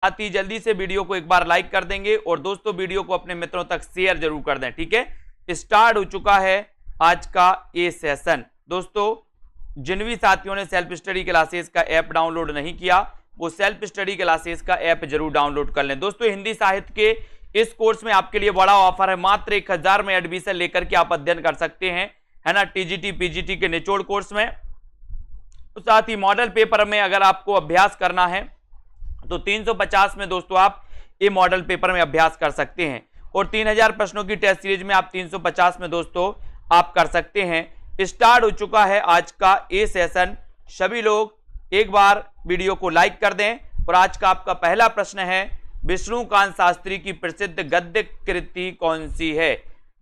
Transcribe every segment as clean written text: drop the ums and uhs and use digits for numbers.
साथ ही जल्दी से वीडियो को एक बार लाइक कर देंगे और दोस्तों वीडियो को अपने मित्रों तक शेयर जरूर कर दें। ठीक है, स्टार्ट हो चुका है आज का ये सेशन। दोस्तों जिन भी साथियों ने सेल्फ स्टडी क्लासेस का ऐप डाउनलोड नहीं किया वो सेल्फ स्टडी क्लासेस का ऐप जरूर डाउनलोड कर लें। दोस्तों हिंदी साहित्य के इस कोर्स में आपके लिए बड़ा ऑफर है, मात्र 1000 में एडमिशन लेकर के आप अध्ययन कर सकते हैं, है ना, टीजीटी पीजीटी के निचोड़ कोर्स में। तो साथ ही मॉडल पेपर में अगर आपको अभ्यास करना है तो 350 में दोस्तों आप ये मॉडल पेपर में अभ्यास कर सकते हैं और 3000 प्रश्नों की टेस्ट सीरीज में आप 350 में दोस्तों आप कर सकते हैं। स्टार्ट हो चुका है आज का ये सेशन। सभी लोग एक बार वीडियो को लाइक कर दें और आज का आपका पहला प्रश्न है, विष्णुकांत शास्त्री की प्रसिद्ध गद्य कृति कौन सी है?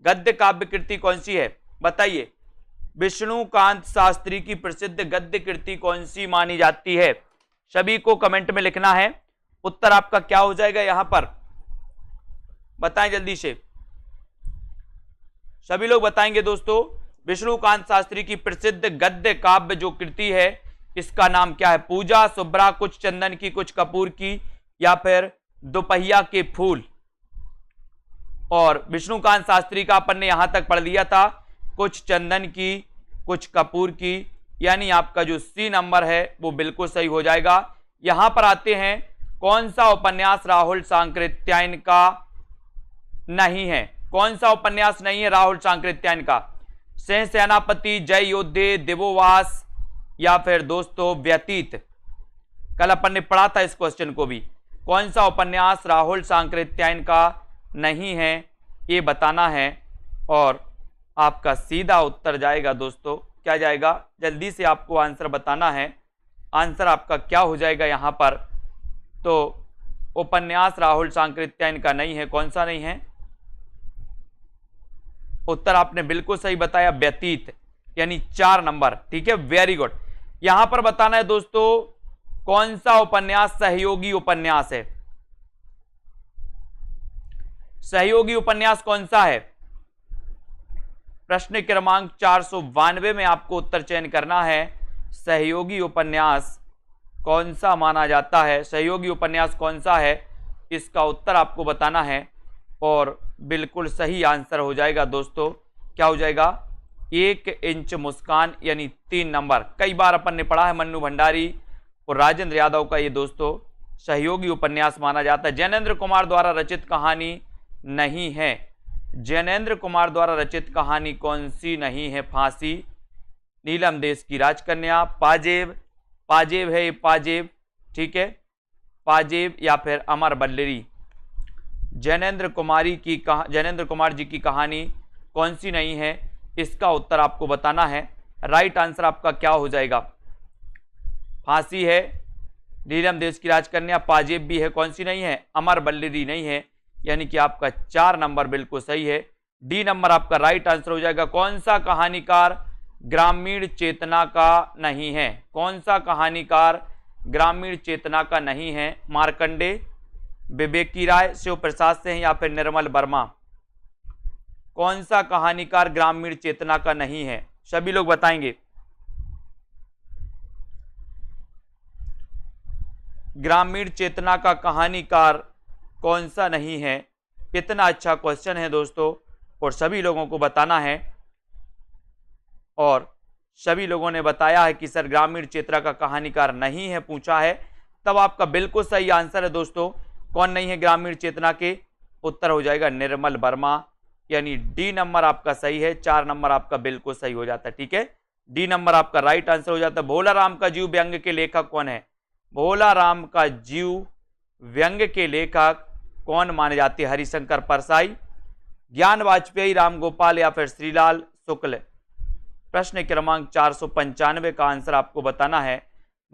गद्य काव्य कृति कौन सी है बताइए। विष्णुकांत शास्त्री की प्रसिद्ध गद्य कृति कौन सी मानी जाती है? सभी को कमेंट में लिखना है। उत्तर आपका क्या हो जाएगा यहां पर बताएं जल्दी से, सभी लोग बताएंगे दोस्तों। विष्णुकांत शास्त्री की प्रसिद्ध गद्य काव्य जो कृति है इसका नाम क्या है? पूजा, शुभ्रा, कुछ चंदन की कुछ कपूर की, या फिर दोपहिया के फूल। और विष्णुकांत शास्त्री का अपन ने यहां तक पढ़ लिया था, कुछ चंदन की कुछ कपूर की, यानी आपका जो सी नंबर है वो बिल्कुल सही हो जाएगा। यहां पर आते हैं, कौन सा उपन्यास राहुल सांकृत्यायन का नहीं है? कौन सा उपन्यास नहीं है राहुल सांकृत्यायन का? सह सेनापति, जय योद्धे, देवोवास, या फिर दोस्तों व्यतीत। कल अपन ने पढ़ा था इस क्वेश्चन को भी। कौन सा उपन्यास राहुल सांकृत्यायन का नहीं है ये बताना है और आपका सीधा उत्तर जाएगा दोस्तों, क्या जाएगा? जल्दी से आपको आंसर बताना है। आंसर आपका क्या हो जाएगा यहां पर? तो उपन्यास राहुल सांकृत्यायन का नहीं है। कौन सा नहीं है? उत्तर आपने बिल्कुल सही बताया, व्यतीत, यानी 4 नंबर। ठीक है, वेरी गुड। यहां पर बताना है दोस्तों कौन सा उपन्यास सहयोगी उपन्यास है? सहयोगी उपन्यास कौन सा है? प्रश्न क्रमांक 492 में आपको उत्तर चयन करना है। सहयोगी उपन्यास कौन सा माना जाता है? सहयोगी उपन्यास कौन सा है इसका उत्तर आपको बताना है और बिल्कुल सही आंसर हो जाएगा दोस्तों। क्या हो जाएगा? 1 इंच मुस्कान, यानी 3 नंबर। कई बार अपन ने पढ़ा है, मन्नू भंडारी और राजेंद्र यादव का ये दोस्तों सहयोगी उपन्यास माना जाता है। जैनेन्द्र कुमार द्वारा रचित कहानी नहीं है। जैनेन्द्र कुमार द्वारा रचित कहानी कौन सी नहीं है? फांसी, नीलम देश की राजकन्या, पाजेब, पाजेब है ये पाजेब, ठीक है, पाजेब, या फिर अमर बल्लेरी। जैनेन्द्र कुमार जी की कहानी कौन सी नहीं है इसका उत्तर आपको बताना है। राइट आंसर आपका क्या हो जाएगा? फांसी है, नीलम देश की राजकन्या, पाजेब भी है, कौन सी नहीं है? अमर बल्लेरी नहीं है, यानी कि आपका 4 नंबर बिल्कुल सही है। डी नंबर आपका राइट आंसर हो जाएगा। कौन सा कहानीकार ग्रामीण चेतना का नहीं है? कौन सा कहानीकार ग्रामीण चेतना का नहीं है? मार्कंडे, विवेकी राय, शिव प्रसाद सिंह, या फिर निर्मल वर्मा। कौन सा कहानीकार ग्रामीण चेतना का नहीं है? सभी लोग बताएंगे। ग्रामीण चेतना का कहानीकार कौन सा नहीं है? इतना अच्छा क्वेश्चन है दोस्तों और सभी लोगों को बताना है। और सभी लोगों ने बताया है कि सर ग्रामीण चेतना का कहानीकार नहीं है पूछा है, तब आपका बिल्कुल सही आंसर है दोस्तों। कौन नहीं है ग्रामीण चेतना के? उत्तर हो जाएगा निर्मल वर्मा, यानी डी नंबर आपका सही है। 4 नंबर आपका बिल्कुल सही हो जाता है। ठीक है, डी नंबर आपका राइट आंसर हो जाता है। भोला राम का जीव व्यंग्य के लेखक कौन है? भोला राम का जीव व्यंग्य के लेखक कौन माने जाते हैं? हरिशंकर परसाई, ज्ञान वाजपेयी, राम गोपाल, या फिर श्रीलाल शुक्ल। प्रश्न क्रमांक 495 का आंसर आपको बताना है।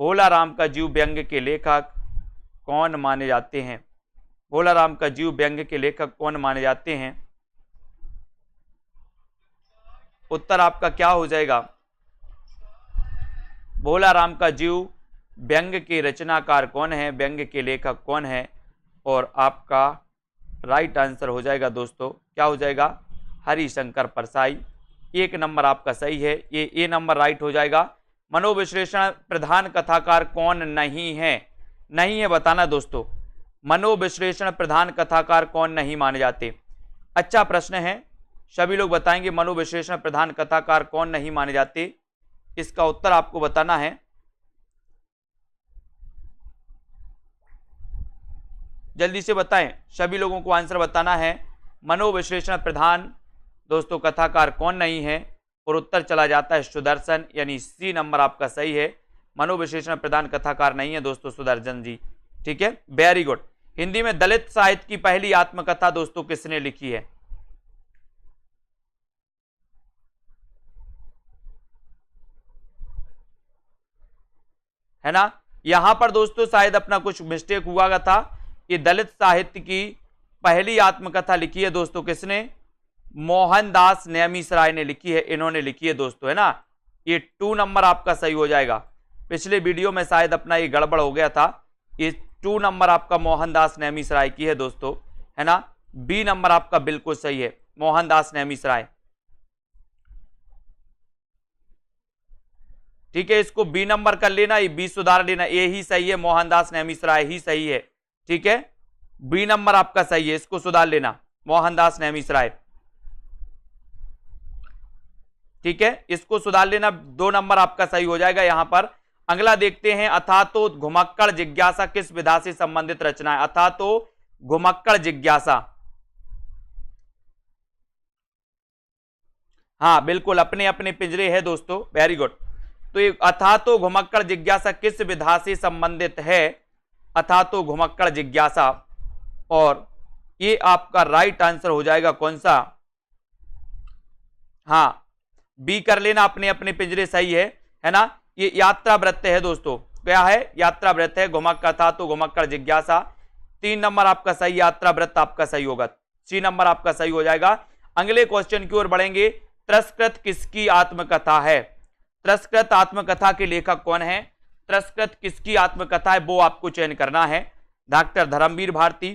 भोला राम का जीव व्यंग्य के लेखक कौन माने जाते हैं? भोला राम का जीव व्यंग्य के लेखक कौन माने जाते हैं? उत्तर आपका क्या हो जाएगा? भोला राम का जीव व्यंग्य के रचनाकार कौन है? व्यंग्य के लेखक कौन है? और आपका राइट आंसर हो जाएगा दोस्तों, क्या हो जाएगा? हरिशंकर परसाई। 1 नंबर आपका सही है, ये ए नंबर राइट हो जाएगा। मनोविश्लेषण प्रधान कथाकार कौन नहीं है? नहीं है बताना दोस्तों। मनोविश्लेषण प्रधान कथाकार कौन नहीं माने जाते? अच्छा प्रश्न है, सभी लोग बताएंगे मनोविश्लेषण प्रधान कथाकार कौन नहीं माने जाते। इसका उत्तर आपको बताना है। जल्दी से बताएं, सभी लोगों को आंसर बताना है। मनोविश्लेषण प्रधान दोस्तों कथाकार कौन नहीं है? और उत्तर चला जाता है सुदर्शन, यानी सी नंबर आपका सही है। मनोविश्लेषण प्रधान कथाकार नहीं है दोस्तों सुदर्शन जी। ठीक है, वेरी गुड। हिंदी में दलित साहित्य की पहली आत्मकथा दोस्तों किसने लिखी है? है ना, यहां पर दोस्तों शायद अपना कुछ मिस्टेक हुआ था। ये दलित साहित्य की पहली आत्मकथा लिखी है दोस्तों किसने? मोहनदास नेमिसराय ने लिखी है, इन्होंने लिखी है दोस्तों, है ना। ये 2 नंबर आपका सही हो जाएगा। पिछले वीडियो में शायद अपना ये गड़बड़ हो गया था। ये 2 नंबर आपका मोहनदास नेमिसराय की है दोस्तों, है ना। बी नंबर आपका बिल्कुल सही है, मोहनदास नेमिसराय। ठीक है, इसको बी नंबर कर लेना, ये बी सुधार लेना, ये ही सही है, मोहनदास नेमिसराय ही सही है। ठीक है, बी नंबर आपका सही है, इसको सुधार लेना, मोहनदास नेमिसराय। ठीक है, इसको सुधार लेना, 2 नंबर आपका सही हो जाएगा। यहां पर अगला देखते हैं, अथातो घुमक्कड़ जिज्ञासा किस विधा से संबंधित रचना है? अथातो घुमक्कड़ जिज्ञासा, हाँ बिल्कुल, अपने अपने पिंजरे है दोस्तों, वेरी गुड। तो ये अथातो घुमक्कड़ जिज्ञासा किस विधा से संबंधित है? अथातो घुमक्कड़ जिज्ञासा, और ये आपका राइट आंसर हो जाएगा कौन सा? हाँ, बी कर लेना, अपने अपने पिंजरे सही है ना। ये यात्रा वृत्त है दोस्तों, क्या है? यात्रा वृत्त है। घुमक्कड़ था तो घुमक्कड़ जिज्ञासा, 3 नंबर आपका सही, यात्रा वृत्त आपका सही होगा, सी नंबर आपका सही हो जाएगा। अगले क्वेश्चन की ओर बढ़ेंगे। त्रस्कृत किसकी आत्मकथा है? त्रस्कृत आत्मकथा के लेखक कौन है? त्रस्कृत किसकी आत्मकथा है वो आपको चयन करना है। डॉक्टर धर्मवीर भारती,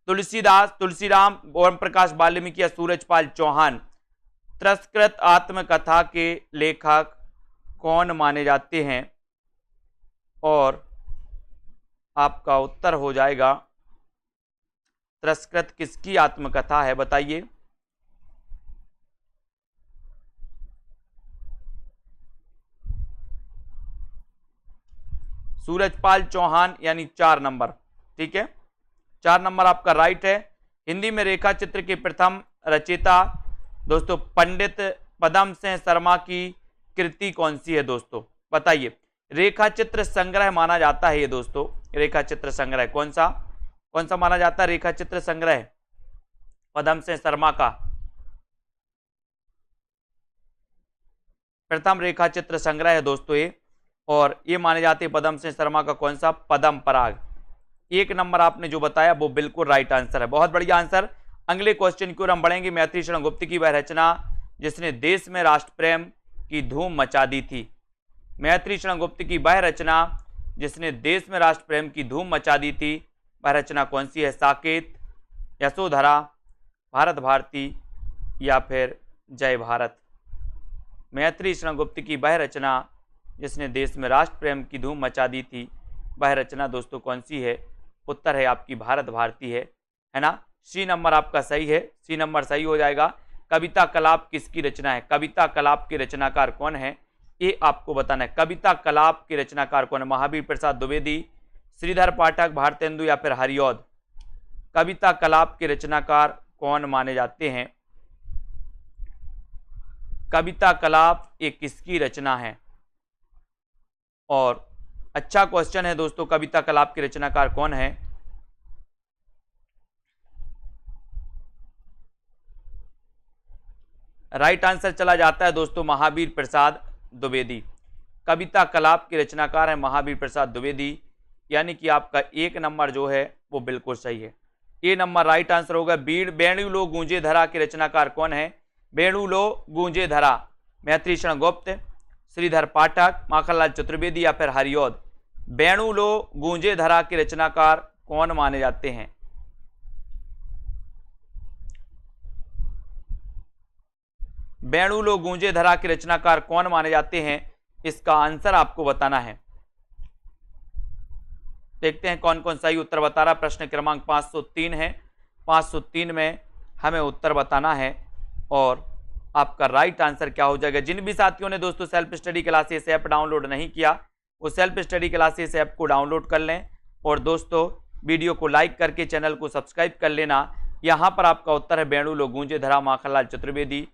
तुलसीदास, तुलसीराम, ओम प्रकाश वाल्मीकि या सूरजपाल चौहान? त्रस्कृत आत्मकथा के लेखक कौन माने जाते हैं? और आपका उत्तर हो जाएगा, त्रस्कृत किसकी आत्मकथा है बताइए। सूरजपाल चौहान, यानी 4 नंबर। ठीक है, 4 नंबर आपका राइट है। हिंदी में रेखा चित्र के प्रथम रचयिता दोस्तों पंडित पदम सिंह शर्मा की कृति कौन सी है दोस्तों? बताइए। रेखा चित्र संग्रह माना जाता है ये दोस्तों, रेखा चित्र संग्रह कौन सा माना जाता है? रेखा चित्र संग्रह पदम सिंह शर्मा का प्रथम रेखा चित्र संग्रह है दोस्तों ये, और ये माने जाते हैं पदम सिंह शर्मा का कौन सा? पदम पराग। 1 नंबर आपने जो बताया वो बिल्कुल राइट आंसर है, बहुत बढ़िया आंसर। अगले क्वेश्चन की ओर हम बढ़ेंगे। मैथिली शरण गुप्त की वह रचना जिसने देश में राष्ट्र प्रेम की धूम मचा दी थी? मैथिली शरण गुप्त की वह रचना जिसने देश में राष्ट्र प्रेम की धूम मचा दी थी, वह रचना कौन सी है? साकेत, यशोधरा, भारत भारती या फिर जय भारत? मैथिली शरण गुप्त की वह रचना जिसने देश में राष्ट्र प्रेम की धूम मचा दी थी, वह रचना दोस्तों कौन सी है? उत्तर है आपकी भारत भारती है ना। सी नंबर आपका सही है, सी नंबर सही हो जाएगा। कविता कलाप किसकी रचना है? कविता कलाप के रचनाकार कौन है ये आपको बताना है। कविता कलाप के रचनाकार कौन है? महावीर प्रसाद द्विवेदी, श्रीधर पाठक, भारतेंदु या फिर हरिऔध? कविता कलाप के रचनाकार कौन माने जाते हैं? कविता कलाप ये किसकी रचना है? और अच्छा क्वेश्चन है दोस्तों, कविता कलाप के रचनाकार कौन है? राइट आंसर चला जाता है दोस्तों महावीर प्रसाद द्विवेदी। कविता कलाप के रचनाकार है महावीर प्रसाद द्विवेदी, यानी कि आपका 1 नंबर जो है वो बिल्कुल सही है। ए नंबर राइट आंसर होगा। बेणु लो गूंजे धरा के रचनाकार कौन है? बेणु लो गूंजे धरा, मैथिली शरण गुप्त, श्रीधर पाठक, माखनलाल चतुर्वेदी या फिर हरिऔध? बेणु लो गूंजे धरा के रचनाकार कौन माने जाते हैं? बेणु लो गूंजे धरा के रचनाकार कौन माने जाते हैं? इसका आंसर आपको बताना है। देखते हैं कौन कौन सही उत्तर बता रहा। प्रश्न क्रमांक 503 है। 503 में हमें उत्तर बताना है और आपका राइट आंसर क्या हो जाएगा। जिन भी साथियों ने दोस्तों self study classes app download नहीं किया, वो सेल्फ स्टडी क्लासेस ऐप को डाउनलोड कर लें और दोस्तों वीडियो को लाइक करके चैनल को सब्सक्राइब कर लेना। यहाँ पर आपका उत्तर है बेणुलो गूंजे धरा माखनलाल चतुर्वेदी,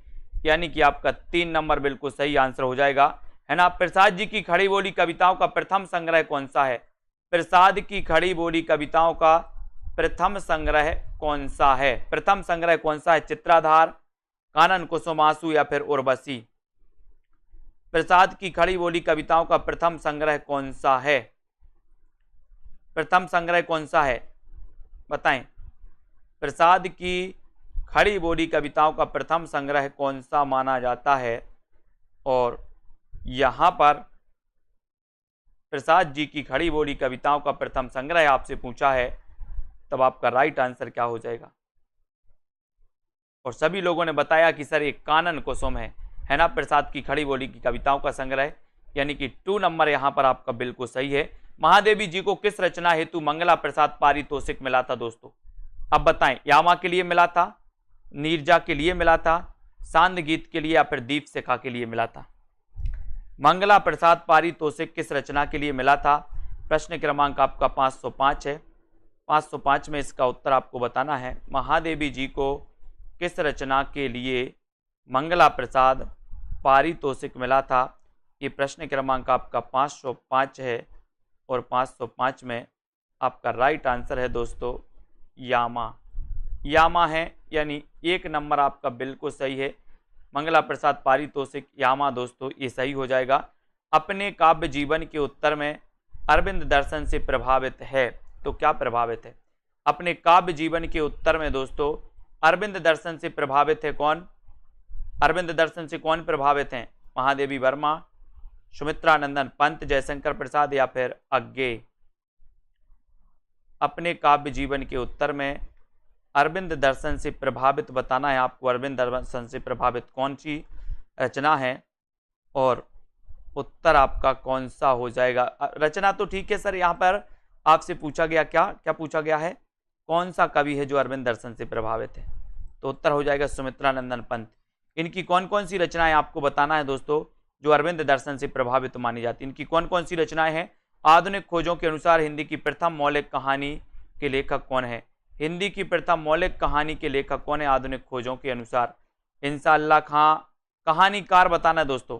यानी कि आपका 3 नंबर बिल्कुल सही आंसर हो जाएगा, है ना। प्रसाद जी की खड़ी बोली कविताओं का प्रथम संग्रह कौन सा है? प्रसाद की खड़ी बोली कविताओं का प्रथम संग्रह कौन सा है? प्रथम संग्रह कौन सा है? चित्राधार, कानन कुसुमासु या फिर उर्वशी? प्रसाद की खड़ी बोली कविताओं का प्रथम संग्रह कौन सा है? प्रथम संग्रह कौन सा है बताएं। प्रसाद की खड़ी बोली कविताओं का प्रथम संग्रह कौन सा माना जाता है? और यहां पर प्रसाद जी की खड़ी बोली कविताओं का प्रथम संग्रह आपसे पूछा है, तब आपका राइट आंसर क्या हो जाएगा? और सभी लोगों ने बताया कि सर एक कानन कुसुम है ना, प्रसाद की खड़ी बोली की कविताओं का संग्रह, यानी कि 2 नंबर यहां पर आपका बिल्कुल सही है। महादेवी जी को किस रचना हेतु मंगला प्रसाद पारितोषिक मिला था दोस्तों? अब बताएं, यामा के लिए मिला था, नीरजा के लिए मिला था, सांद गीत के लिए या फिर दीप शिखा के लिए मिला था? मंगला प्रसाद पारितोषिक किस रचना के लिए मिला था? प्रश्न क्रमांक आपका 505 है। 505 में इसका उत्तर आपको बताना है। महादेवी जी को किस रचना के लिए मंगला प्रसाद पारितोषिक मिला था? ये प्रश्न क्रमांक आपका 505 है और 505 में आपका राइट आंसर है दोस्तों यामा। यामा है, यानी 1 नंबर आपका बिल्कुल सही है। मंगला प्रसाद पारितोषिक यामा दोस्तों ये सही हो जाएगा। अपने काव्य जीवन के उत्तर में अरविंद दर्शन से प्रभावित है, तो क्या प्रभावित है? अपने काव्य जीवन के उत्तर में दोस्तों अरविंद दर्शन से प्रभावित है कौन? अरविंद दर्शन से कौन प्रभावित हैं? महादेवी वर्मा, सुमित्रानंदन पंत, जयशंकर प्रसाद या फिर अज्ञे? अपने काव्य जीवन के उत्तर में अरविंद दर्शन से प्रभावित बताना है आपको। अरविंद दर्शन से प्रभावित कौन सी रचना है और उत्तर आपका कौन सा हो जाएगा? रचना तो ठीक है सर, यहाँ पर आपसे पूछा गया क्या क्या पूछा गया है? कौन सा कवि है जो अरविंद दर्शन से प्रभावित है? तो उत्तर हो जाएगा सुमित्रानंदन पंत। इनकी कौन कौन सी रचनाएं आपको बताना है दोस्तों जो अरविंद दर्शन से प्रभावित मानी जाती है? इनकी कौन कौन सी रचनाएं हैं? आधुनिक खोजों के अनुसार हिंदी की प्रथम मौलिक कहानी के लेखक कौन है? हिंदी की प्रथम मौलिक कहानी के लेखक कौन है आधुनिक खोजों के अनुसार? इंशाअल्लाह खां। कहानीकार बताना है दोस्तों,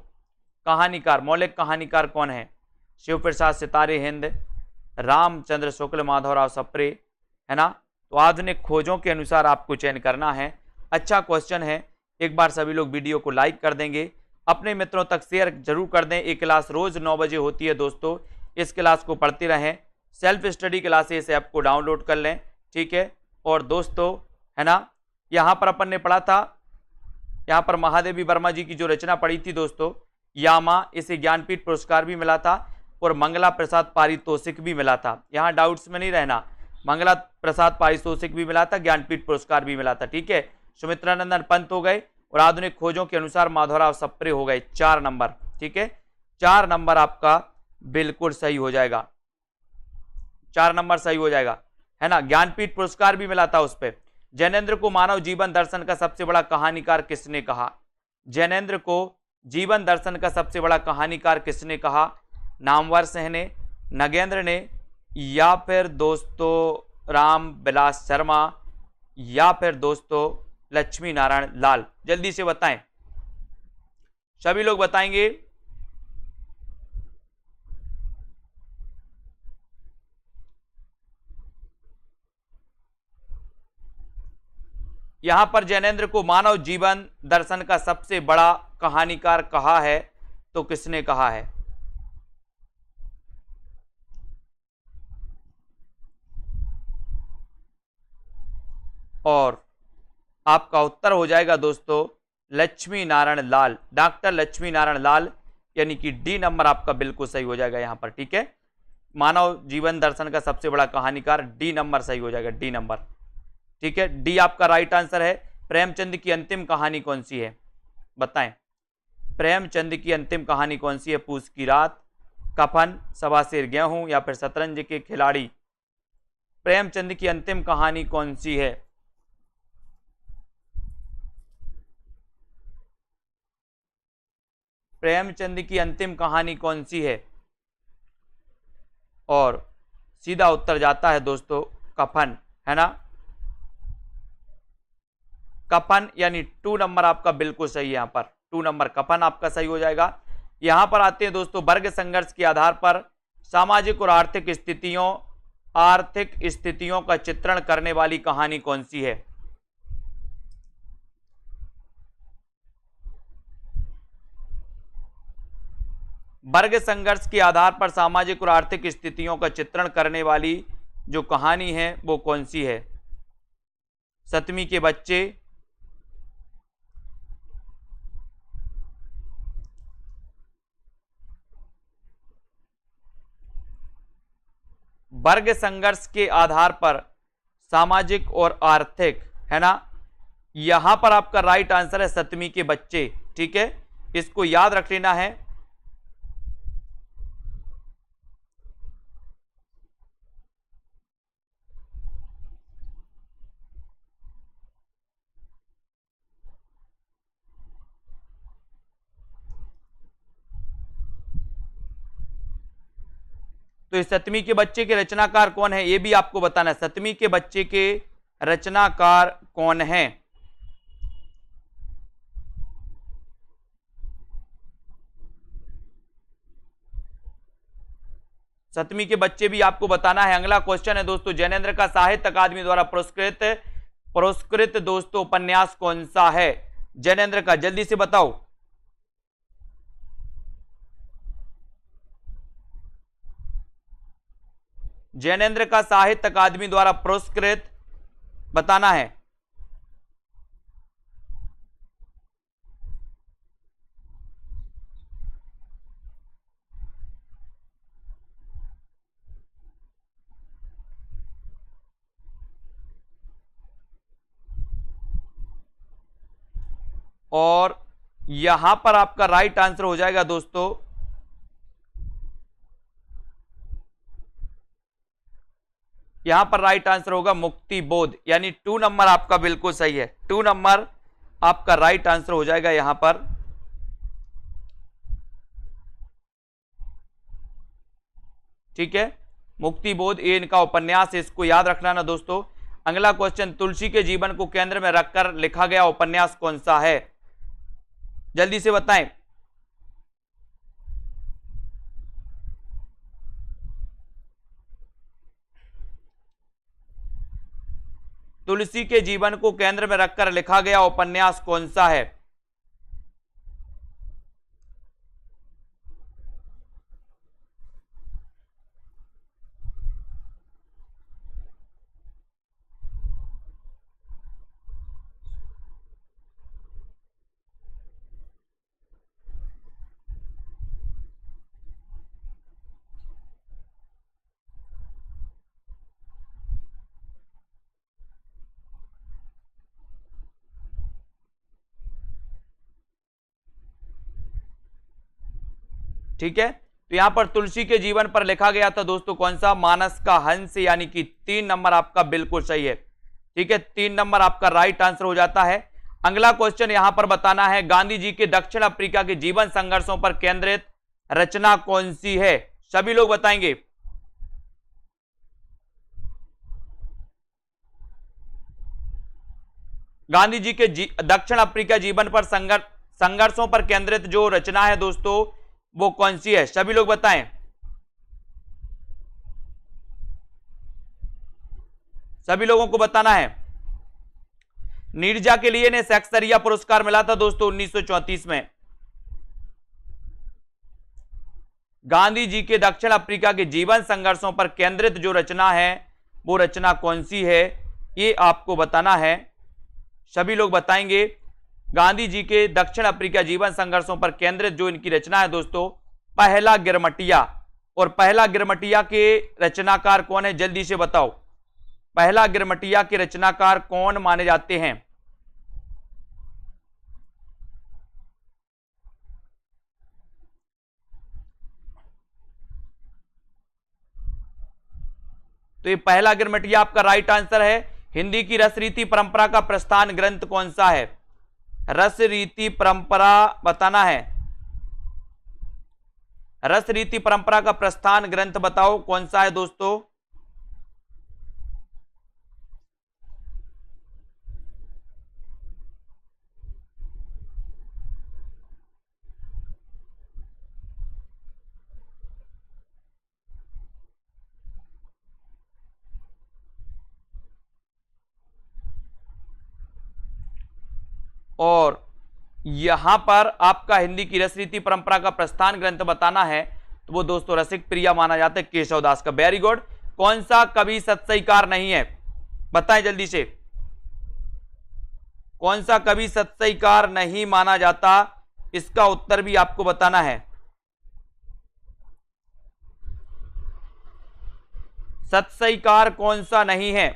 कहानीकार, मौलिक कहानीकार कौन है? शिव प्रसाद सितारे हिंद, रामचंद्र शुक्ल, माधवराव सप्रे, है ना। तो आधुनिक खोजों के अनुसार आपको चयन करना है। अच्छा क्वेश्चन है, एक बार सभी लोग वीडियो को लाइक कर देंगे, अपने मित्रों तक शेयर जरूर कर दें। एक क्लास रोज 9 बजे होती है दोस्तों, इस क्लास को पढ़ते रहें। सेल्फ स्टडी क्लासेस ऐप को डाउनलोड कर लें, ठीक है। और दोस्तों है ना, यहाँ पर अपन ने पढ़ा था, यहाँ पर महादेवी वर्मा जी की जो रचना पढ़ी थी दोस्तों यामा, इसे ज्ञानपीठ पुरस्कार भी मिला था और मंगला प्रसाद पारितोषिक भी मिला था। यहाँ डाउट्स में नहीं रहना, मंगला प्रसाद पारितोषिक भी मिला था, ज्ञानपीठ पुरस्कार भी मिला था, ठीक है। सुमित्रानंदन पंत हो गए और आधुनिक खोजों के अनुसार माधवराव सप्रे हो गए। 4 नंबर, ठीक है, 4 नंबर आपका बिल्कुल सही हो जाएगा, 4 नंबर सही हो जाएगा, है ना। ज्ञानपीठ पुरस्कार भी मिला था उस पर। जैनेन्द्र को मानव जीवन दर्शन का सबसे बड़ा कहानीकार किसने कहा? जैनेन्द्र को जीवन दर्शन का सबसे बड़ा कहानीकार किसने कहा? नामवर सिंह ने, नगेंद्र ने, या फिर दोस्तों राम विलास शर्मा, या फिर दोस्तों लक्ष्मी नारायण लाल? जल्दी से बताएं, सभी लोग बताएंगे। यहां पर जैनेन्द्र को मानव जीवन दर्शन का सबसे बड़ा कहानीकार कहा है, तो किसने कहा है? और आपका उत्तर हो जाएगा दोस्तों लक्ष्मी नारायण लाल, डॉक्टर लक्ष्मी नारायण लाल, यानी कि डी नंबर आपका बिल्कुल सही हो जाएगा यहां पर, ठीक है। मानव जीवन दर्शन का सबसे बड़ा कहानीकार, डी नंबर सही हो जाएगा, डी नंबर, ठीक है, डी आपका राइट आंसर है। प्रेमचंद की अंतिम कहानी कौन सी है? बताएं, प्रेमचंद की अंतिम कहानी कौन सी है? पूस की रात, कफन, सवासेर गेहूं या फिर शतरंज के खिलाड़ी। प्रेमचंद की अंतिम कहानी कौन सी है? प्रेमचंद की अंतिम कहानी कौन सी है? और सीधा उत्तर जाता है दोस्तों कफन, है ना। कफन यानी 2 नंबर आपका बिल्कुल सही है। यहां पर 2 नंबर कफन आपका सही हो जाएगा। यहां पर आते हैं दोस्तों, वर्ग संघर्ष के आधार पर सामाजिक और आर्थिक स्थितियों का चित्रण करने वाली कहानी कौन सी है? वर्ग संघर्ष के आधार पर सामाजिक और आर्थिक स्थितियों का चित्रण करने वाली जो कहानी है वो कौन सी है? 7वीं के बच्चे, वर्ग संघर्ष के आधार पर सामाजिक और आर्थिक, है ना। यहां पर आपका राइट आंसर है 7वीं के बच्चे, ठीक है, इसको याद रख लेना है। तो इस 7वीं के बच्चे के रचनाकार कौन है ये भी आपको बताना है। 7वीं के बच्चे के रचनाकार कौन है? सतवीं के बच्चे भी आपको बताना है। अगला क्वेश्चन है दोस्तों, जैनेन्द्र का साहित्य अकादमी द्वारा पुरस्कृत दोस्तों उपन्यास कौन सा है? जैनेन्द्र का, जल्दी से बताओ। जैनेन्द्र का साहित्य अकादमी द्वारा पुरस्कृत बताना है। और यहां पर आपका राइट आंसर हो जाएगा दोस्तों यहां पर राइट आंसर होगा मुक्ति बोध, यानी 2 नंबर आपका बिल्कुल सही है। 2 नंबर आपका राइट आंसर हो जाएगा यहां पर। ठीक है, मुक्ति बोध ये इनका उपन्यास है, इसको याद रखना ना दोस्तों। अगला क्वेश्चन, तुलसी के जीवन को केंद्र में रखकर लिखा गया उपन्यास कौन सा है? जल्दी से बताएं। तुलसी के जीवन को केंद्र में रखकर लिखा गया उपन्यास कौन सा है? ठीक है, तो यहां पर तुलसी के जीवन पर लिखा गया था दोस्तों कौन सा? मानस का हंस, यानी कि 3 नंबर आपका बिल्कुल सही है। ठीक है, 3 नंबर आपका राइट आंसर हो जाता है। अगला क्वेश्चन यहां पर बताना है, गांधी जी के दक्षिण अफ्रीका के जीवन संघर्षों पर केंद्रित रचना कौन सी है? सभी लोग बताएंगे। गांधी जी के दक्षिण अफ्रीका जीवन पर संघर्षों पर केंद्रित जो रचना है दोस्तों वो कौन सी है? सभी लोग बताएं। सभी लोगों को बताना है। नीरजा के लिए ने शेक्सपियर पुरस्कार मिला था दोस्तों 1934 में। गांधी जी के दक्षिण अफ्रीका के जीवन संघर्षों पर केंद्रित जो रचना है वो रचना कौन सी है ये आपको बताना है। सभी लोग बताएंगे। गांधी जी के दक्षिण अफ्रीका जीवन संघर्षों पर केंद्रित जो इनकी रचना है दोस्तों, पहला गिरमटिया। और पहला गिरमटिया के रचनाकार कौन है? जल्दी से बताओ। पहला गिरमटिया के रचनाकार कौन माने जाते हैं? तो ये पहला गिरमिटिया आपका राइट आंसर है। हिंदी की रसरीति परंपरा का प्रस्थान ग्रंथ कौन सा है? रसरीति परंपरा बताना है। रसरीति परंपरा का प्रस्थान ग्रंथ बताओ कौन सा है दोस्तों? और यहां पर आपका हिंदी की रसरीति परंपरा का प्रस्थान ग्रंथ बताना है तो वो दोस्तों रसिक प्रिया माना जाता है केशवदास का। Very good. कौन सा कवि सत्सईकार नहीं है? बताएं जल्दी से, कौन सा कवि सत्सईकार नहीं माना जाता? इसका उत्तर भी आपको बताना है। सत्सईकार कौन सा नहीं है?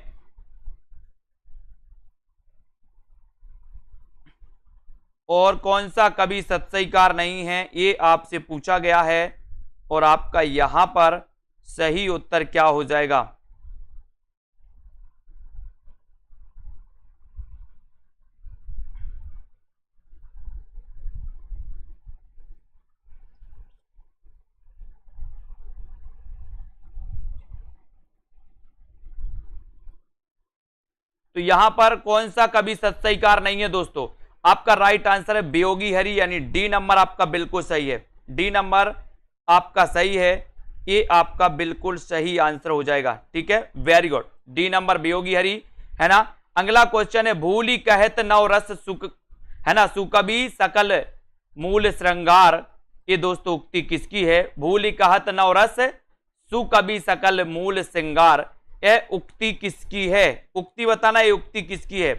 और कौन सा कवि सत्सईकार नहीं है, ये आपसे पूछा गया है। और आपका यहां पर सही उत्तर क्या हो जाएगा? तो यहां पर कौन सा कवि सत्सईकार नहीं है दोस्तों? आपका राइट आंसर है वियोगी हरि, यानी डी नंबर आपका बिल्कुल सही है। डी नंबर आपका सही है, ये आपका बिल्कुल सही आंसर हो जाएगा। ठीक है, very good. D number Viyogi Hari है ना। अगला क्वेश्चन है भूली कहत नव रस सुख है ना, सुकवि सकल मूल श्रृंगार। ये दोस्तों उक्ति किसकी है? भूली कहत नव रस सुकवि सकल मूल श्रृंगार, यह उक्ति किसकी है? उक्ति बताना, ये उक्ति किसकी है?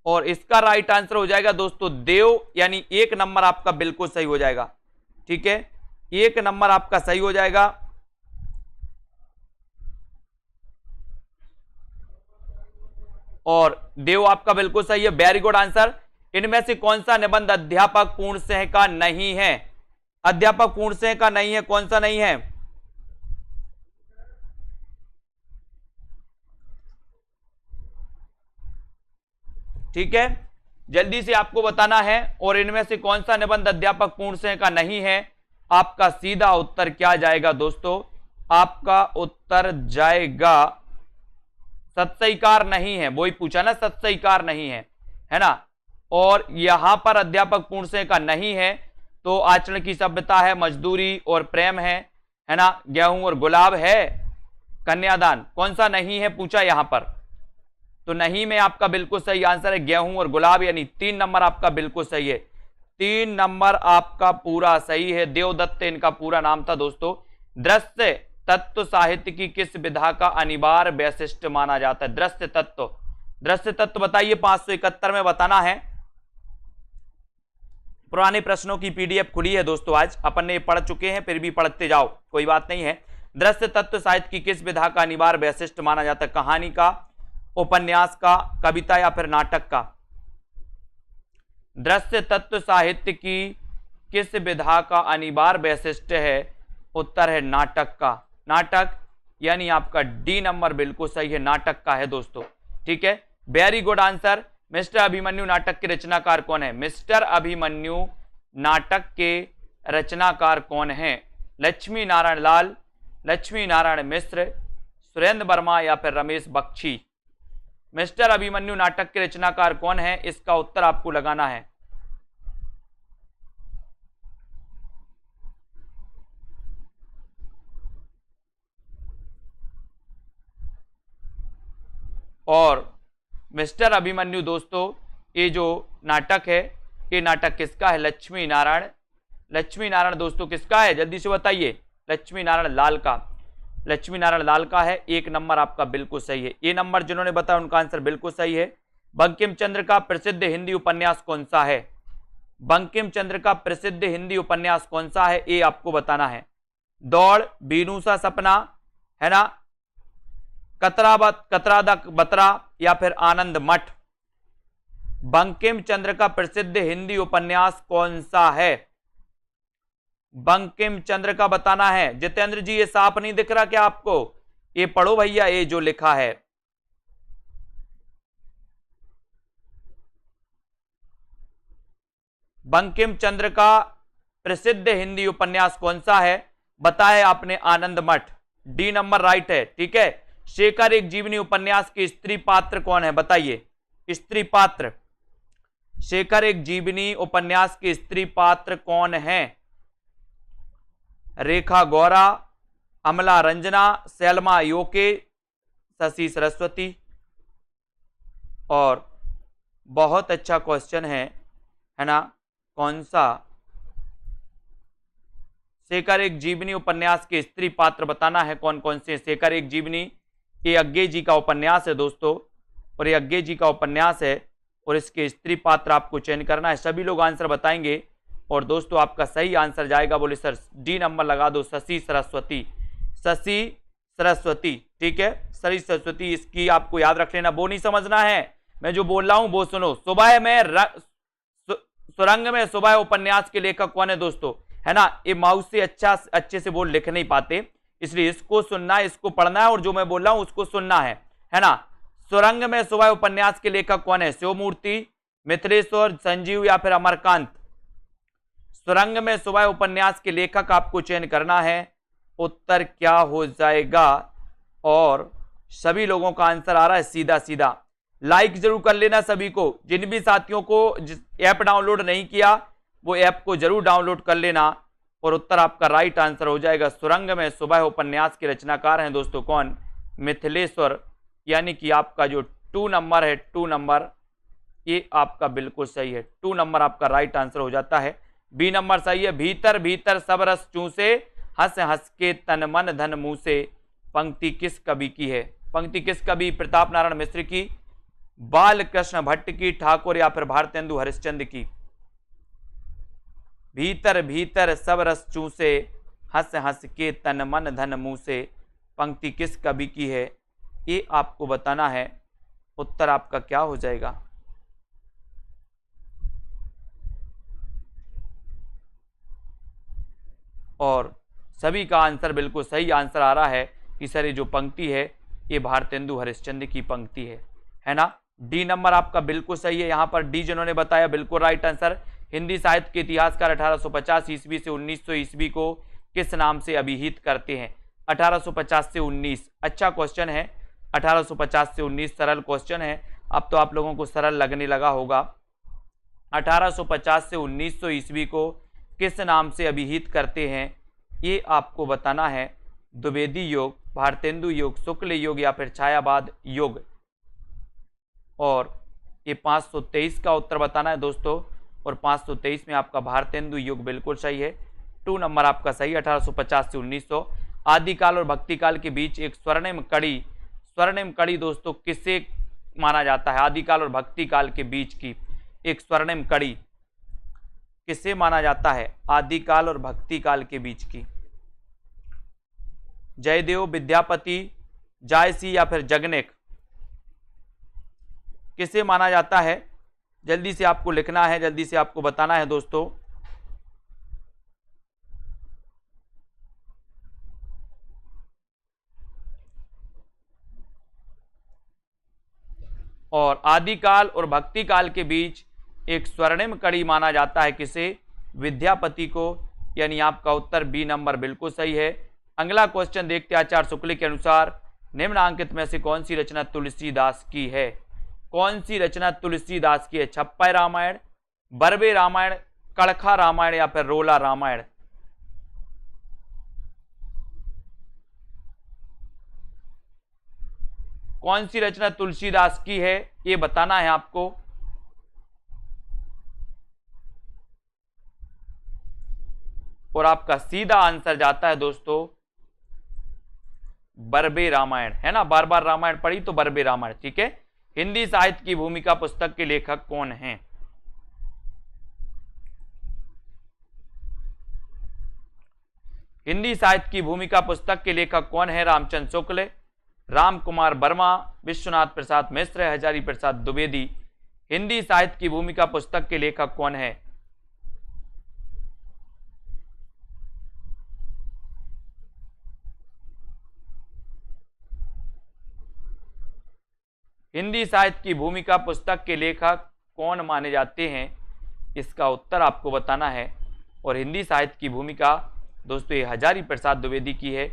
और इसका राइट आंसर हो जाएगा दोस्तों देव, यानी एक नंबर आपका बिल्कुल सही हो जाएगा। ठीक है, एक नंबर आपका सही हो जाएगा। और देव आपका बिल्कुल सही है, वेरी गुड आंसर। इनमें से कौन सा निबंध अध्यापक पूर्णसिंह का नहीं है? अध्यापक पूर्णसिंह का नहीं है, कौन सा नहीं है? ठीक है, जल्दी से आपको बताना है। और इनमें से कौन सा निबंध अध्यापक पूर्णसिंह का नहीं है? आपका सीधा उत्तर क्या जाएगा दोस्तों? आपका उत्तर जाएगा सत्सईकार नहीं है। वही पूछा ना, सत्सईकार नहीं है ना। और यहां पर अध्यापक पूर्णसिंह का नहीं है तो आचरण की सभ्यता है, मजदूरी और प्रेम है ना, गेहूं और गुलाब है, कन्यादान। कौन सा नहीं है पूछा यहां पर? तो नहीं में आपका बिल्कुल सही आंसर है गेहूं और गुलाब, यानी 3 नंबर आपका बिल्कुल सही है। 3 नंबर आपका पूरा सही है। देवदत्त इनका पूरा नाम था दोस्तों। दृश्य तत्व साहित्य की किस विधा का अनिवार्य वैशिष्ट्य माना जाता है? दृश्य तत्व, दृश्य तत्व बताइए, 571 में बताना है। पुराने प्रश्नों की पीडीएफ खुली है दोस्तों, आज अपन ने पढ़ चुके हैं, फिर भी पढ़ते जाओ, कोई बात नहीं है। दृश्य तत्व साहित्य की किस विधा का अनिवार्य वैशिष्ट्य माना जाता है? कहानी का, उपन्यास का, कविता या फिर नाटक का? दृश्य तत्व साहित्य की किस विधा का अनिवार्य वैशिष्ट्य है? उत्तर है नाटक का। नाटक, यानी आपका डी नंबर बिल्कुल सही है, नाटक का है दोस्तों। ठीक है, very good answer. Mister Abhimanyu नाटक के रचनाकार कौन है? मिस्टर अभिमन्यु नाटक के रचनाकार कौन है? लक्ष्मी नारायण लाल, लक्ष्मी नारायण मिश्र, सुरेंद्र वर्मा या फिर रमेश बख्शी? मिस्टर अभिमन्यु नाटक के रचनाकार कौन है? इसका उत्तर आपको लगाना है। और मिस्टर अभिमन्यु दोस्तों, ये जो नाटक है, ये नाटक किसका है? लक्ष्मी नारायण। लक्ष्मी नारायण दोस्तों किसका है? जल्दी से बताइए। लक्ष्मी नारायण लाल का। लक्ष्मी नारायण लाल का है। एक नंबर आपका बिल्कुल सही है। ये नंबर जिन्होंने बताया उनका आंसर बिल्कुल सही है। बंकिम चंद्र का प्रसिद्ध हिंदी उपन्यास कौन सा है? बंकिम चंद्र का प्रसिद्ध हिंदी उपन्यास कौन सा है, ये आपको बताना है। दौड़, बीनू सा सपना, है ना, कतरा द बतरा, या फिर आनंद मठ। बंकिम चंद्र का प्रसिद्ध हिंदी उपन्यास कौन सा है, बंकिम चंद्र का बताना है। जितेंद्र जी ये साफ नहीं दिख रहा क्या आपको, ये पढ़ो भैया, ये जो लिखा है। बंकिम चंद्र का प्रसिद्ध हिंदी उपन्यास कौन सा है, बताया आपने आनंद मठ, डी नंबर राइट है, ठीक है। शेखर एक जीवनी उपन्यास के स्त्री पात्र कौन है, बताइए। स्त्री पात्र, शेखर एक जीवनी उपन्यास के स्त्री पात्र कौन है, रेखा गौरा, अमला रंजना, सैलमा योके, शशि सरस्वती। और बहुत अच्छा क्वेश्चन है ना, कौन सा शेखर एक जीवनी उपन्यास के स्त्री पात्र बताना है, कौन कौन से। शेखर एक जीवनी ये अज्ञे जी का उपन्यास है दोस्तों, और ये अज्ञे जी का उपन्यास है, और इसके स्त्री पात्र आपको चयन करना है। सभी लोग आंसर बताएंगे, और दोस्तों आपका सही आंसर जाएगा, बोले सर डी नंबर लगा दो, शशि सरस्वती। शशि सरस्वती, ठीक है, शशि सरस्वती, इसकी आपको याद रख लेना, वो नहीं समझना है, मैं जो बोल रहा हूं वो सुनो। सुबह में सुरंग में सुबह उपन्यास के लेखक कौन है दोस्तों, है ना। ये माउस से अच्छे से वो लिख नहीं पाते, इसलिए इसको सुनना है, इसको पढ़ना है, और जो मैं बोल रहा हूं उसको सुनना है ना। सुरंग में सुबह उपन्यास के लेखक कौन है, शिवमूर्ति, मिथिलेश्वर, संजीव, या फिर अमरकांत। सुरंग में सुबह उपन्यास के लेखक आपको चयन करना है, उत्तर क्या हो जाएगा। और सभी लोगों का आंसर आ रहा है सीधा सीधा। लाइक जरूर कर लेना सभी को, जिन भी साथियों को ऐप डाउनलोड नहीं किया वो ऐप को जरूर डाउनलोड कर लेना, और उत्तर आपका राइट आंसर हो जाएगा। सुरंग में सुबह उपन्यास के रचनाकार हैं दोस्तों कौन, मिथिलेश्वर, यानी कि आपका जो 2 नंबर है, 2 नंबर, ये आपका बिल्कुल सही है, 2 नंबर आपका राइट आंसर हो जाता है। बी नंबर सही है। भीतर भीतर सब रस चूसे, हंस हंस के तन मन धन मुंह से, पंक्ति किस कवि की है, पंक्ति किस कवि, प्रताप नारायण मिश्र की, बाल कृष्ण भट्ट की, ठाकुर, या फिर भारतेंदु हरिश्चंद्र की। भीतर भीतर सब रस चूसे, हंस हंस के तन मन धन मुंह से, पंक्ति किस कवि की है, ये आपको बताना है। उत्तर आपका क्या हो जाएगा। और सभी का आंसर बिल्कुल सही आंसर आ रहा है कि सर ये जो पंक्ति है ये भारतेंदु हरिश्चंद्र की पंक्ति है ना। डी नंबर आपका बिल्कुल सही है, यहां पर डी जिन्होंने बताया बिल्कुल राइट आंसर। हिंदी साहित्य के इतिहासकार 1850 ईस्वी से 1900 ईस्वी को किस नाम से अभिहित करते हैं, 1850 से 19। अच्छा क्वेश्चन है, 1850 से 19 सरल क्वेश्चन है। अब तो आप लोगों को सरल लगने लगा होगा। 1850 से 1900 ईस्वी को किस नाम से अभिहित करते हैं, ये आपको बताना है। द्विवेदी योग, भारतेंदु योग, शुक्ल योग, या फिर छायावाद योग। और ये 523 का उत्तर बताना है दोस्तों, और 523 में आपका भारतेंदु योग बिल्कुल सही है, 2 नंबर आपका सही। 1850 से 1900। आदिकाल और भक्तिकाल के बीच एक स्वर्णिम कड़ी दोस्तों किसे माना जाता है, आदिकाल और भक्तिकाल के बीच की एक स्वर्णिम कड़ी किसे माना जाता है, आदिकाल और भक्तिकाल के बीच की। जयदेव, विद्यापति, जायसी, या फिर जगनेक, किसे माना जाता है। जल्दी से आपको लिखना है, जल्दी से आपको बताना है दोस्तों। और आदिकाल और भक्तिकाल के बीच एक स्वर्णिम कड़ी माना जाता है किसे, विद्यापति को, यानी आपका उत्तर बी नंबर बिल्कुल सही है। अगला क्वेश्चन देखते हैं। आचार्य शुक्ल के अनुसार निम्नांकित में से कौन सी रचना तुलसीदास की है, कौन सी रचना तुलसीदास की है, छप्पय रामायण, बरबे रामायण, कड़खा रामायण, या फिर रोला रामायण। कौन सी रचना तुलसीदास की है ये बताना है आपको। और आपका सीधा आंसर जाता है दोस्तों बरबे रामायण, है ना। बार बार रामायण पढ़ी तो बरबे रामायण, ठीक है। हिंदी साहित्य की भूमिका पुस्तक के लेखक कौन हैं, हिंदी साहित्य की भूमिका पुस्तक के लेखक कौन है? रामचंद्र शुक्ल, राम कुमार वर्मा, विश्वनाथ प्रसाद मिश्र, हजारी प्रसाद द्विवेदी। हिंदी साहित्य की भूमिका पुस्तक के लेखक कौन है? हिंदी साहित्य की भूमिका पुस्तक के लेखक कौन माने जाते हैं? इसका उत्तर आपको बताना है। और हिंदी साहित्य की भूमिका दोस्तों ये हजारी प्रसाद द्विवेदी की है।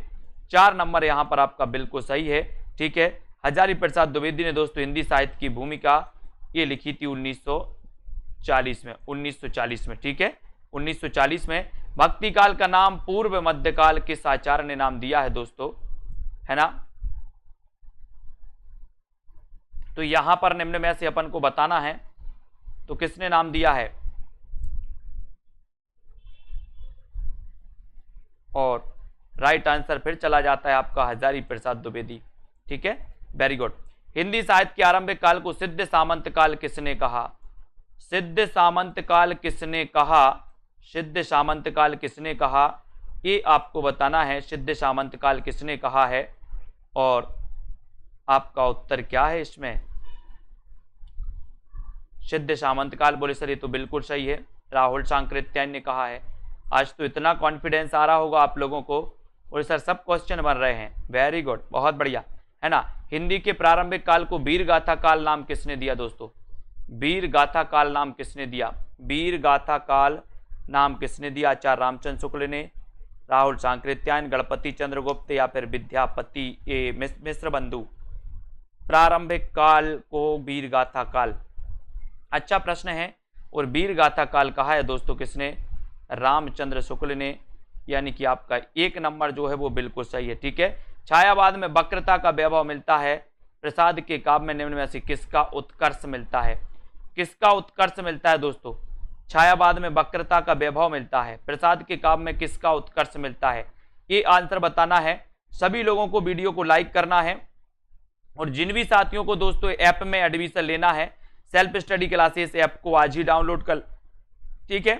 4 नंबर यहां पर आपका बिल्कुल सही है। ठीक है, हजारी प्रसाद द्विवेदी ने दोस्तों हिंदी साहित्य की भूमिका ये लिखी थी 1940 में। 1940 में, ठीक है, 1940 में। भक्ति काल का नाम पूर्व मध्यकाल किस आचार्य ने नाम दिया है दोस्तों, है ना? तो यहां पर निम्न में से अपन को बताना है, तो किसने नाम दिया है? और राइट आंसर फिर चला जाता है आपका हजारी प्रसाद द्विवेदी। ठीक है, वेरी गुड। हिंदी साहित्य के आरंभिक काल को सिद्ध सामंत काल किसने कहा? सिद्ध सामंत काल किसने कहा? सिद्ध सामंत काल किसने कहा, ये आपको बताना है। सिद्ध सामंत काल किसने कहा है और आपका उत्तर क्या है इसमें? सिद्ध सामंत काल, बोले सर ये तो बिल्कुल सही है, राहुल सांकृत्यायन ने कहा है। आज तो इतना कॉन्फिडेंस आ रहा होगा आप लोगों को, और सर सब क्वेश्चन बन रहे हैं। वेरी गुड, बहुत बढ़िया, है ना? हिंदी के प्रारंभिक काल को वीर गाथा काल नाम किसने दिया दोस्तों? वीर गाथा काल नाम किसने दिया? वीर गाथा काल नाम किसने दिया? आचार्य रामचंद्र शुक्ल ने, राहुल सांकृत्यायन, गणपति चंद्रगुप्त या फिर विद्यापति मिश्र बंधु? प्रारंभिक काल को वीर गाथा काल, अच्छा प्रश्न है। और वीर गाथा काल कहा है दोस्तों किसने? रामचंद्र शुक्ल ने, यानी कि आपका 1 नंबर जो है वो बिल्कुल सही है। ठीक है, छायावाद में वक्रता का वैभव मिलता है, प्रसाद के काव्य में निम्न में से किसका उत्कर्ष मिलता है? किसका उत्कर्ष मिलता है दोस्तों? छायावाद में वक्रता का वैभव मिलता है, प्रसाद के काव्य में किसका उत्कर्ष मिलता है? ये आंसर बताना है। सभी लोगों को वीडियो को लाइक करना है, और जिन भी साथियों को दोस्तों ऐप में एडमिशन लेना है, सेल्फ स्टडी क्लासेस ऐप को आज ही डाउनलोड कर, ठीक है,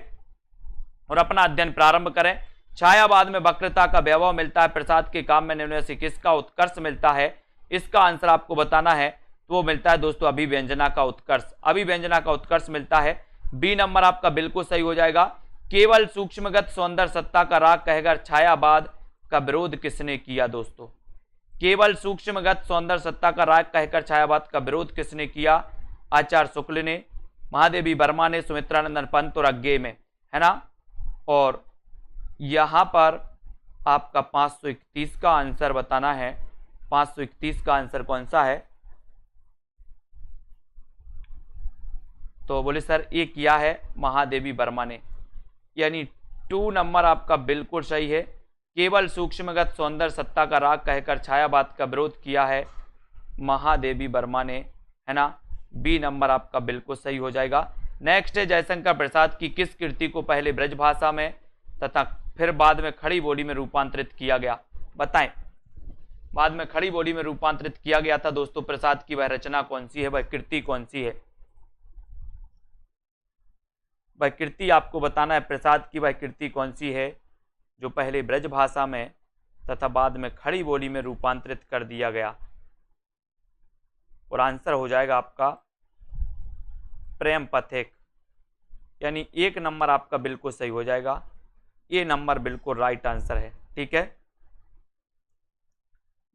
और अपना अध्ययन प्रारंभ करें। छायावाद में वक्रता का वैभव मिलता है, प्रसाद के काव्य में निम्न में से किसका उत्कर्ष मिलता है? इसका आंसर आपको बताना है। तो वो मिलता है दोस्तों अभिव्यंजना का उत्कर्ष, अभिव्यंजना का उत्कर्ष मिलता है। बी नंबर आपका बिल्कुल सही हो जाएगा। केवल सूक्ष्मगत सौंदर्य सत्ता का राग कहकर छायावाद का विरोध किसने किया दोस्तों? केवल सूक्ष्मगत सौंदर्य सत्ता का राग कहकर छायावाद का विरोध किसने किया? आचार्य शुक्ल ने, महादेवी वर्मा ने, सुमित्रानंदन पंत और अज्ञे में, है ना? और यहां पर आपका 531 का आंसर बताना है। 531 का आंसर कौन सा है? तो बोले सर ये किया है महादेवी वर्मा ने, यानी 2 नंबर आपका बिल्कुल सही है। केवल सूक्ष्मगत सौंदर्य सत्ता का राग कहकर छायावाद का विरोध किया है महादेवी वर्मा ने, है ना? बी नंबर आपका बिल्कुल सही हो जाएगा। नेक्स्ट है, जयशंकर प्रसाद की किस कृति को पहले ब्रज भाषा में तथा फिर बाद में खड़ी बोली में रूपांतरित किया गया? बताएं, बाद में खड़ी बोली में रूपांतरित किया गया था दोस्तों प्रसाद की वह रचना कौन सी है, वह कृति कौन सी है? वह कृति आपको बताना है, प्रसाद की वह कृति कौन सी है जो पहले ब्रज भाषा में तथा बाद में खड़ी बोली में रूपांतरित कर दिया गया? और आंसर हो जाएगा आपका प्रेम पथिक, यानी 1 नंबर आपका बिल्कुल सही हो जाएगा। ये नंबर बिल्कुल राइट आंसर है। ठीक है,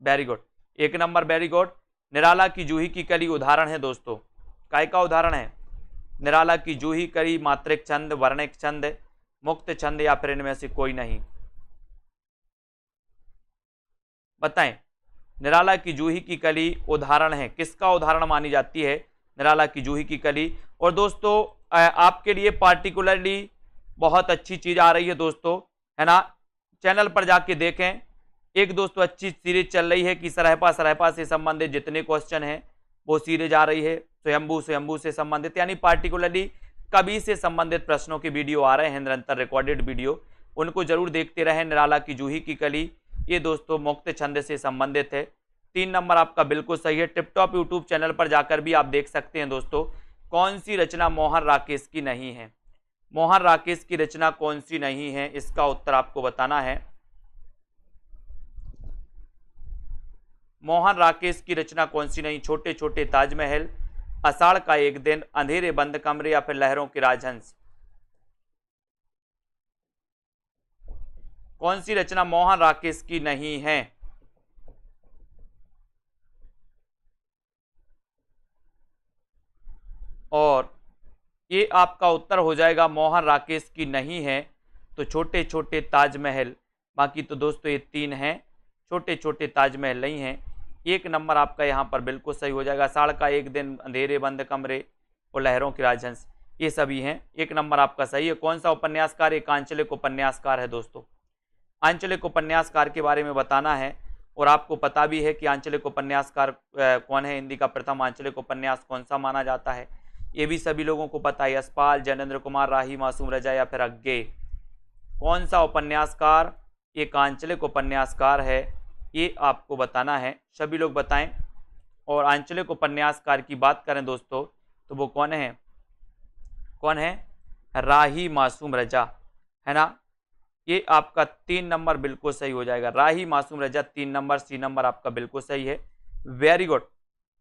very good, 1 number, very good. Nirala की जूही की कली उदाहरण है दोस्तों, काय का उदाहरण है? निराला की जूही कली मात्रिक छंद, वर्णिक छंद, मुक्त छंद या फिर इनमें से कोई नहीं? बताएं, निराला की जूही की कली उदाहरण है, किसका उदाहरण मानी जाती है निराला की जूही की कली? और दोस्तों आपके लिए पार्टिकुलरली बहुत अच्छी चीज आ रही है दोस्तों, है ना? चैनल पर जाके देखें, एक दोस्तों अच्छी सीरीज चल रही है कि सरहपा से संबंधित जितने क्वेश्चन हैं वो सीरीज आ रही है। स्वयंभू से संबंधित, यानी पार्टिकुलरली कवि से संबंधित प्रश्नों के वीडियो आ रहे हैं निरंतर रिकॉर्डेड वीडियो, उनको जरूर देखते रहें। निराला की जूही की कली ये दोस्तों मुक्त छंद से संबंधित है। 3 नंबर आपका बिल्कुल सही है। टिपटॉप यूट्यूब चैनल पर जाकर भी आप देख सकते हैं दोस्तों। कौन सी रचना मोहन राकेश की नहीं है? मोहन राकेश की रचना कौन सी नहीं है, इसका उत्तर आपको बताना है। मोहन राकेश की रचना कौन सी नहीं? छोटे छोटे ताजमहल, आषाढ़ का एक दिन, अंधेरे बंद कमरे या फिर लहरों के राजहंस? कौन सी रचना मोहन राकेश की नहीं है? और ये आपका उत्तर हो जाएगा मोहन राकेश की नहीं है तो छोटे छोटे ताजमहल। बाकी तो दोस्तों ये 3 हैं, छोटे छोटे ताजमहल नहीं हैं। 1 नंबर आपका यहाँ पर बिल्कुल सही हो जाएगा। आषाढ़ का एक दिन, अंधेरे बंद कमरे और लहरों के राजहंस, ये सभी हैं। 1 नंबर आपका सही है। कौन सा उपन्यासकार एक आंचलिक उपन्यासकार है दोस्तों? आंचलिक उपन्यासकार के बारे में बताना है और आपको पता भी है कि आंचलिक उपन्यासकार कौन है। हिंदी का प्रथम आंचलिक उपन्यास कौन सा माना जाता है, ये भी सभी लोगों को पता है। यशपाल, जैनेन्द्र कुमार, राही मासूम रजा या फिर अज्ञे? कौन सा उपन्यासकार एक आंचलिक उपन्यासकार है, ये आपको बताना है। सभी लोग बताएं। और आंचलिक उपन्यासकार की बात करें दोस्तों तो वो कौन है? कौन है? राही मासूम रजा, है ना। ये आपका 3 नंबर बिल्कुल सही हो जाएगा। राही मासूम रजा 3 नंबर, सी नंबर आपका बिल्कुल सही है। Very good,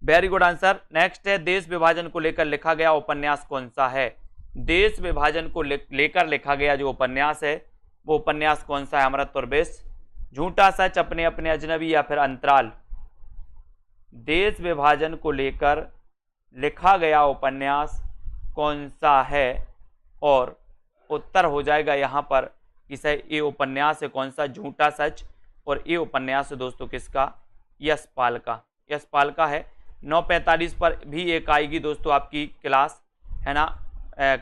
very good answer. Next है, देश विभाजन को लेकर लिखा गया उपन्यास कौन सा है? देश विभाजन को लेकर लिखा गया जो उपन्यास है वो उपन्यास कौन सा है? अमृत और विष, झूठा सच, अपने अपने अजनबी या फिर अंतराल? देश विभाजन को लेकर लिखा गया उपन्यास कौन सा है? और उत्तर हो जाएगा यहाँ पर कि सही ये उपन्यास है कौन सा? झूठा सच। और ये उपन्यास है दोस्तों किसका? यशपाल का, यशपाल का है। 9:45 पर भी एक आएगी दोस्तों आपकी क्लास, है ना।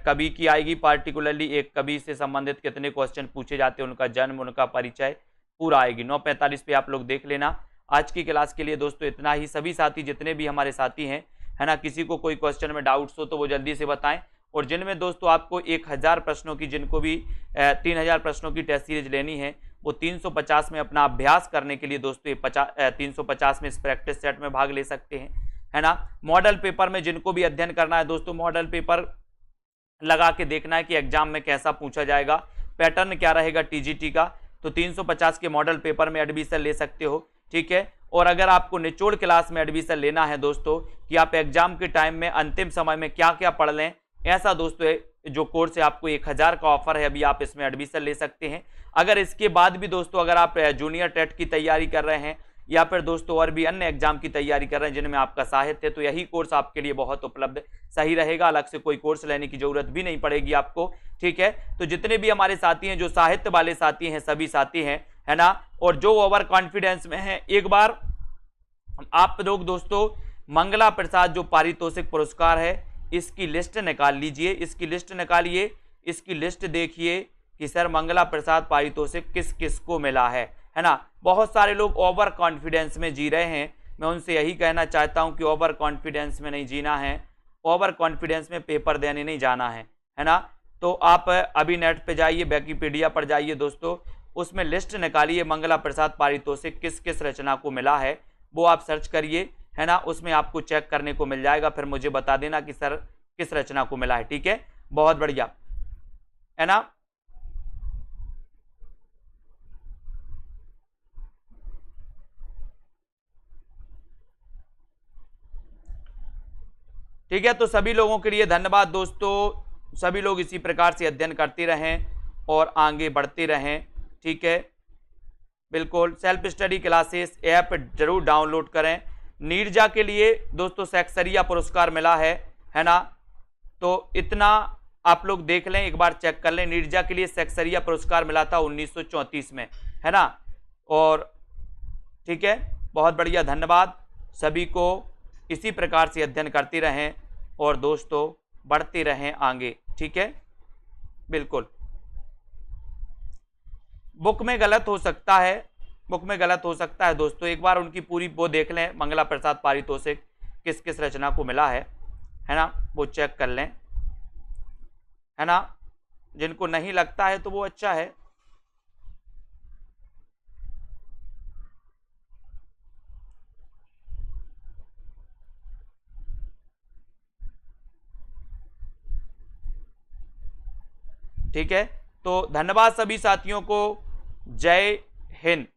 कवि की आएगी, पार्टिकुलरली एक कवि से संबंधित कितने क्वेश्चन पूछे जाते हैं, उनका जन्म, उनका परिचय पूरा आएगी। 9:45 पे आप लोग देख लेना। आज की क्लास के लिए दोस्तों इतना ही। सभी साथी जितने भी हमारे साथी हैं, है ना, किसी को कोई क्वेश्चन में डाउट्स हो तो वो जल्दी से बताएं। और जिनमें दोस्तों आपको 1000 प्रश्नों की, जिनको भी 3000 प्रश्नों की टेस्ट सीरीज लेनी है, वो 350 में अपना अभ्यास करने के लिए दोस्तों 350 में इस प्रैक्टिस सेट में भाग ले सकते हैं, है ना। मॉडल पेपर में जिनको भी अध्ययन करना है दोस्तों, मॉडल पेपर लगा के देखना है कि एग्जाम में कैसा पूछा जाएगा, पैटर्न क्या रहेगा टीजीटी का, तो 350 के मॉडल पेपर में एडमिशन ले सकते हो, ठीक है। और अगर आपको निचोड़ क्लास में एडमिशन लेना है दोस्तों कि आप एग्जाम के टाइम में अंतिम समय में क्या क्या पढ़ लें, ऐसा दोस्तों जो कोर्स है आपको 1000 का ऑफर है, अभी आप इसमें एडमिशन ले सकते हैं। अगर इसके बाद भी दोस्तों अगर आप जूनियर टेट की तैयारी कर रहे हैं या फिर दोस्तों और भी अन्य एग्जाम की तैयारी कर रहे हैं जिनमें आपका साहित्य है, तो यही कोर्स आपके लिए बहुत उपलब्ध सही रहेगा। अलग से कोई कोर्स लेने की जरूरत भी नहीं पड़ेगी आपको, ठीक है। तो जितने भी हमारे साथी हैं, जो साहित्य वाले साथी हैं, सभी साथी हैं, है ना, और जो ओवर कॉन्फिडेंस में है, एक बार आप लोग दोस्तों मंगला प्रसाद जो पारितोषिक पुरस्कार है इसकी लिस्ट निकाल लीजिए, इसकी लिस्ट निकालिए, इसकी लिस्ट देखिए कि सर मंगला प्रसाद पारितोषिक किस किस को मिला है ना। बहुत सारे लोग ओवर कॉन्फिडेंस में जी रहे हैं, मैं उनसे यही कहना चाहता हूं कि ओवर कॉन्फिडेंस में नहीं जीना है, ओवर कॉन्फिडेंस में पेपर देने नहीं जाना है ना। तो आप अभी नेट पे जाइए, विकिपीडिया पर जाइए दोस्तों, उसमें लिस्ट निकालिए मंगला प्रसाद पारितोषिक किस किस रचना को मिला है, वो आप सर्च करिए, है ना। उसमें आपको चेक करने को मिल जाएगा, फिर मुझे बता देना कि सर किस रचना को मिला है, ठीक है। बहुत बढ़िया, है ना। ठीक है, तो सभी लोगों के लिए धन्यवाद दोस्तों। सभी लोग इसी प्रकार से अध्ययन करते रहें और आगे बढ़ते रहें, ठीक है। बिल्कुल, सेल्फ स्टडी क्लासेस ऐप जरूर डाउनलोड करें। नीरजा के लिए दोस्तों सेक्सरिया पुरस्कार मिला है ना। तो इतना आप लोग देख लें, एक बार चेक कर लें। नीरजा के लिए सेक्सरिया पुरस्कार मिला था 1934 में, है ना। और ठीक है, बहुत बढ़िया, धन्यवाद सभी को। इसी प्रकार से अध्ययन करते रहें और दोस्तों बढ़ते रहें आगे, ठीक है। बिल्कुल, बुक में गलत हो सकता है, बुक में गलत हो सकता है दोस्तों। एक बार उनकी पूरी वो देख लें, मंगला प्रसाद पारितोषिक किस किस रचना को मिला है ना, वो चेक कर लें, है ना। जिनको नहीं लगता है तो वो अच्छा है। ठीक है, तो धन्यवाद सभी साथियों को। जय हिंद।